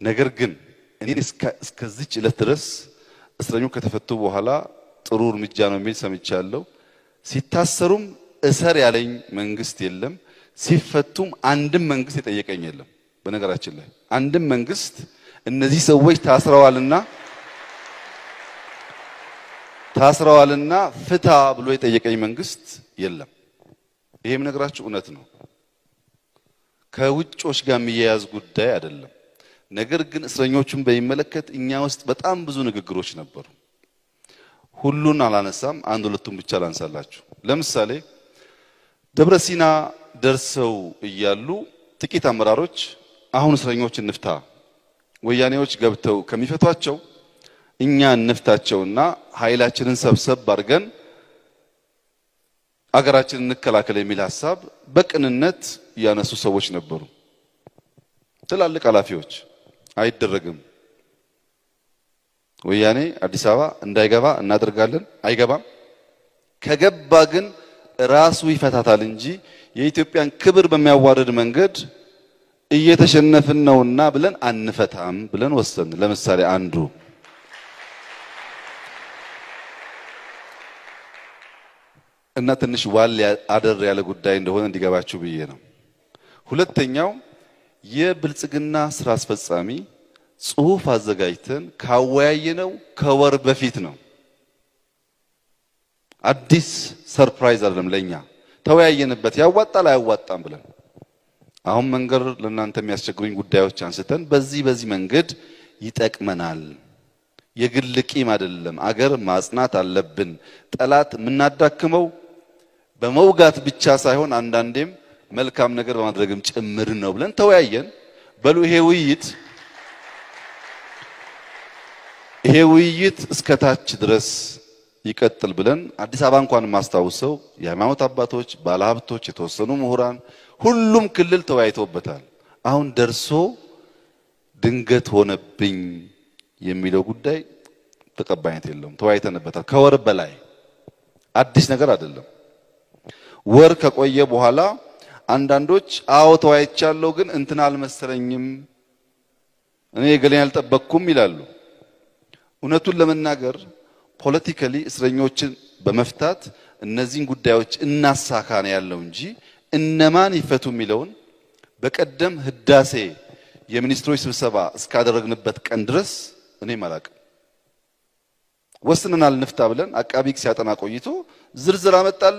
ነገር ግን እኔ እስከዚህ ዕለት ድረስ እስረኞች ከተፈቱ በኋላ ጥሩ እርምጃ ነው የሚል ሰምቻለሁ። ሲታሰሩም እሰር ያለኝ መንግስት የለም፣ ሲፈቱም አንድም መንግስት የጠየቀኝ የለም። በነገራችን ላይ አንድም መንግስት እነዚህ ሰዎች ታስረዋልና ፍታ ብሎ የጠየቀኝ መንግስት የለም። ይሄም ነገራችሁ እውነት ነው። ከውጮች ጋር የሚያያዝ ጉዳይ አይደለም። ነገር ግን እስረኞቹን በሚመለከት እኛ ውስጥ በጣም ብዙ ንግግሮች ነበሩ። ሁሉን አላነሳም፣ አንድ ሁለቱን ብቻ ላንሳላችሁ። ለምሳሌ ደብረሲና ደርሰው እያሉ ጥቂት አመራሮች አሁን እስረኞች እንፍታ፣ ወያኔዎች ገብተው ከሚፈቷቸው እኛ እንፍታቸውና ኃይላችንን ሰብሰብ አድርገን አገራችንን እንከላከል የሚል ሐሳብ በቅንነት ያነሱ ሰዎች ነበሩ። ትላልቅ ኃላፊዎች አይደረግም፣ ወያኔ አዲስ አበባ እንዳይገባ እናደርጋለን፣ አይገባም፣ ከገባ ግን ራሱ ይፈታታል እንጂ የኢትዮጵያን ክብር በሚያዋርድ መንገድ እየተሸነፍን ነውና ብለን አንፈታም ብለን ወሰን። ለምሳሌ አንዱ እና ትንሽ ዋል አደር ያለ ጉዳይ እንደሆነ እንዲገባችሁ ብዬ ነው። ሁለተኛው የብልጽግና ስራ አስፈጻሚ ጽሁፍ አዘጋጅተን ካወያየነው ከወር በፊት ነው። አዲስ ሰርፕራይዝ አይደለም ለኛ። ተወያየንበት ያዋጣል አያዋጣም ብለን አሁን መንገር ለእናንተ የሚያስቸግሩኝ ጉዳዮች አንስተን በዚህ መንገድ ይጠቅመናል። የግል ቂም አይደለም፣ አገር ማጽናት አለብን። ጠላት የምናዳክመው በመውጋት ብቻ ሳይሆን አንዳንዴም መልካም ነገር በማድረግም ጭምር ነው ብለን ተወያየን። በሉ ይሄ ውይይት እስከታች ድረስ ይቀጥል ብለን አዲስ አበባ እንኳን ማስተዋውሰው የሃይማኖት አባቶች፣ ባለሀብቶች፣ የተወሰኑ ምሁራን ሁሉም ክልል ተወያይተውበታል። አሁን ደርሶ ድንገት ሆነብኝ የሚለው ጉዳይ ተቀባይነት የለውም። ተወያይተንበታል ከወር በላይ አዲስ ነገር አይደለም። ወር ከቆየ በኋላ አንዳንዶች አዎ ተወያይቻለሁ ግን እንትና አልመሰለኝም እኔ ገሌን ያልጠበቅኩም ይላሉ። እውነቱን ለመናገር ፖለቲካሊ እስረኞችን በመፍታት እነዚህን ጉዳዮች እናሳካ ነው ያለው እንጂ እነማን ይፈቱ የሚለውን በቀደም ህዳሴ የሚኒስትሮች ስብሰባ እስካደረግንበት ቀን ድረስ እኔ ማላቀም ወስነናል እንፍታ ብለን አቃቢክ ሲያጠና ቆይቶ ዝርዝር አመጣል።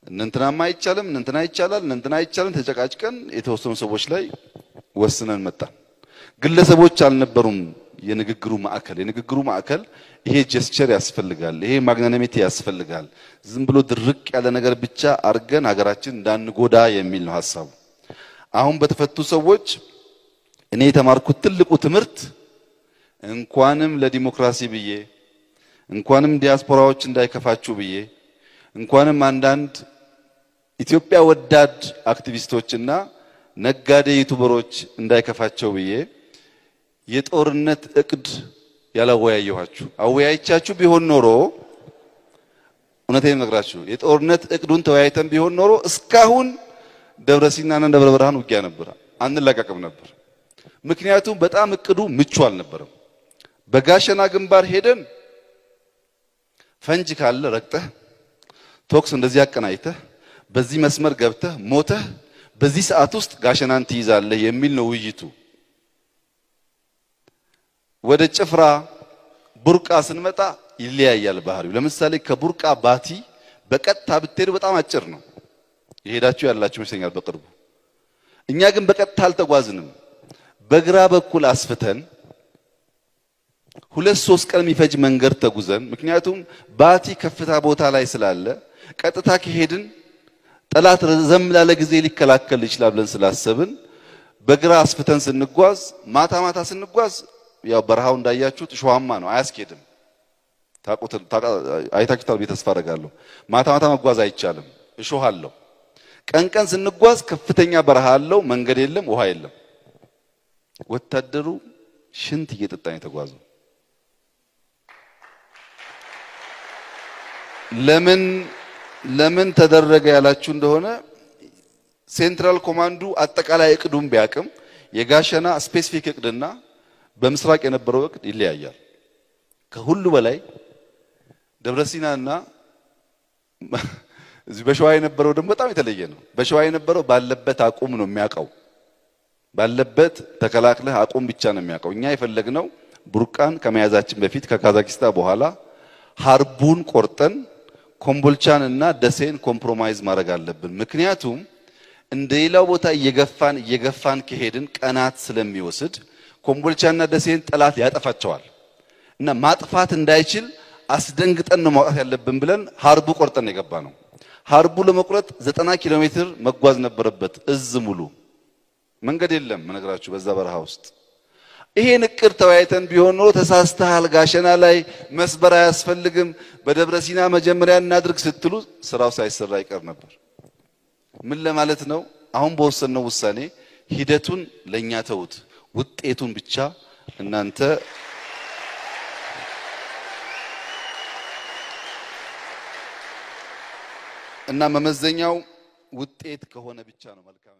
እንንተናማ አይቻልም እንንተና ይቻላል እንንተና አይቻልም ተጨቃጭቀን የተወሰኑ ሰዎች ላይ ወስነን መጣን። ግለሰቦች አልነበሩም የንግግሩ ማዕከል ይሄ ጀስቸር ያስፈልጋል፣ ይሄ ማግናኒሚቲ ያስፈልጋል። ዝም ብሎ ድርቅ ያለ ነገር ብቻ አርገን ሀገራችን እንዳንጎዳ የሚል ነው ሐሳቡ። አሁን በተፈቱ ሰዎች እኔ የተማርኩት ትልቁ ትምህርት እንኳንም ለዲሞክራሲ ብዬ እንኳንም ዲያስፖራዎች እንዳይከፋችሁ ብዬ እንኳንም አንዳንድ ኢትዮጵያ ወዳድ አክቲቪስቶችና ነጋዴ ዩቲዩበሮች እንዳይከፋቸው ብዬ የጦርነት እቅድ ያላወያየኋችሁ አወያይቻችሁ ቢሆን ኖሮ እውነቴን ነግራችሁ የጦርነት እቅዱን ተወያይተን ቢሆን ኖሮ እስካሁን ደብረሲናና ደብረ ብርሃን ውጊያ ነበር፣ አንለቀቅም ነበር። ምክንያቱም በጣም እቅዱ ምቹ አልነበረም። በጋሸና ግንባር ሄደን ፈንጅ ካለ ረግጠህ ቶክስ እንደዚህ አቀናይተህ በዚህ መስመር ገብተህ ሞተህ በዚህ ሰዓት ውስጥ ጋሸናን ትይዛለህ የሚል ነው ውይይቱ። ወደ ጭፍራ ቡርቃ ስንመጣ ይለያያል ባህሪው። ለምሳሌ ከቡርቃ ባቲ በቀጥታ ብትሄዱ በጣም አጭር ነው። ይሄዳችሁ ያላችሁ መስኛል በቅርቡ። እኛ ግን በቀጥታ አልተጓዝንም። በግራ በኩል አስፍተን 2-3 ቀን የሚፈጅ መንገድ ተጉዘን፣ ምክንያቱም ባቲ ከፍታ ቦታ ላይ ስላለ ቀጥታ ከሄድን ጠላት ረዘም ላለ ጊዜ ሊከላከል ይችላል ብለን ስላሰብን በግራ አስፍተን ስንጓዝ ማታ ስንጓዝ ያው በረሃው እንዳያችሁት ሾሃማ ነው፣ አያስኬድም። አይታችሁታል ብዬ ተስፋ አደርጋለሁ። ማታ መጓዝ አይቻልም፣ እሾህ አለው። ቀን ስንጓዝ ከፍተኛ በረሃ አለው፣ መንገድ የለም፣ ውሃ የለም። ወታደሩ ሽንት እየጠጣን የተጓዘው ለምን ተደረገ ያላችሁ እንደሆነ ሴንትራል ኮማንዱ አጠቃላይ እቅዱን ቢያቅም የጋሸና ስፔሲፊክ እቅድና በምስራቅ የነበረው እቅድ ይለያያል። ከሁሉ በላይ ደብረሲናና እዚህ በሸዋ የነበረው ደግሞ በጣም የተለየ ነው። በሸዋ የነበረው ባለበት አቁም ነው የሚያቀው፣ ባለበት ተከላክለህ አቁም ብቻ ነው የሚያቀው። እኛ የፈለግነው ቡርቃን ከመያዛችን በፊት ከካዛኪስታን በኋላ ሀርቡን ቆርጠን ኮምቦልቻንና ደሴን ኮምፕሮማይዝ ማድረግ አለብን። ምክንያቱም እንደሌላው ቦታ እየገፋን ከሄድን ቀናት ስለሚወስድ ኮምቦልቻና ደሴን ጠላት ያጠፋቸዋል እና ማጥፋት እንዳይችል አስደንግጠን ነው ማውጣት ያለብን ብለን ሀርቡ ቆርጠን የገባ ነው። ሀርቡ ለመቁረጥ 90 ኪሎ ሜትር መጓዝ ነበረበት። እዝ ሙሉ መንገድ የለም መነግራችሁ በዛ በረሃ ውስጥ። ይሄን እቅድ ተወያይተን ቢሆን ኖሮ ተሳስተሃል፣ ጋሸና ላይ መስበር አያስፈልግም፣ በደብረሲና መጀመሪያ እናድርግ ስትሉ ስራው ሳይሰራ ይቀር ነበር። ምን ለማለት ነው? አሁን በወሰነው ውሳኔ ሂደቱን ለኛ ተውት፣ ውጤቱን ብቻ እናንተ እና መመዘኛው ውጤት ከሆነ ብቻ ነው መልካም።